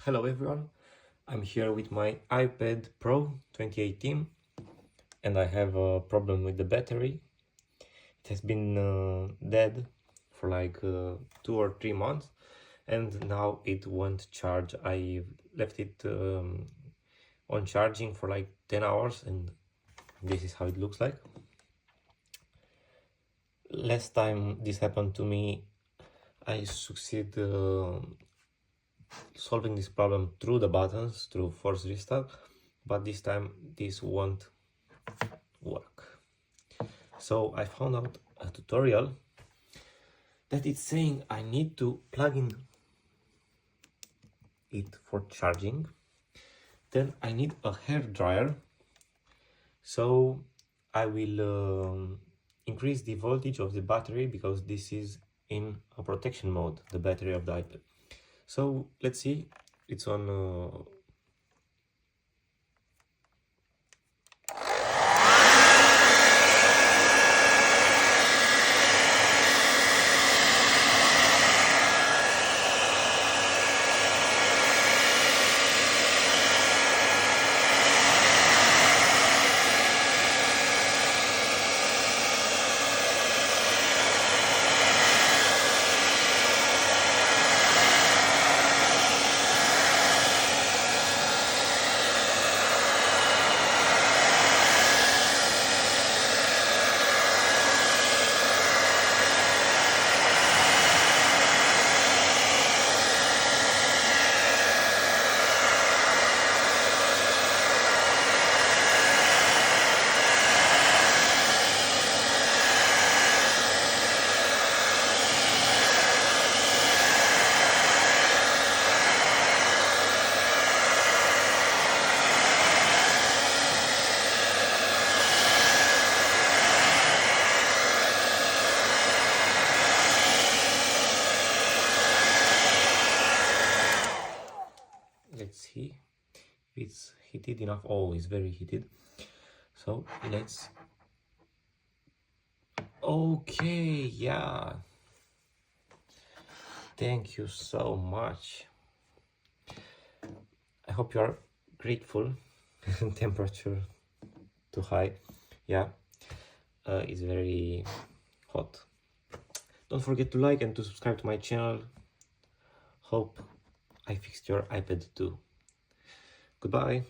Hello everyone, I'm here with my iPad Pro 2018 and I have a problem with the battery. It has been dead for like 2 or 3 months and now it won't charge. I left it on charging for like 10 hours and this is how it looks like. Last time this happened to me, I succeed solving this problem through the buttons, through force restart, but this time this won't work. So I found out a tutorial that it's saying I need to plug in it for charging. Then I need a hair dryer. So I will increase the voltage of the battery because this is in a protection mode, the battery of the iPad. So let's see, it's on let's see if it's heated enough. Oh, it's very heated. So let's okay, yeah, thank you so much. I hope you are grateful. Temperature too high, yeah, it's very hot. Don't forget to like and to subscribe to my channel. Hope I fixed your iPad too. Goodbye.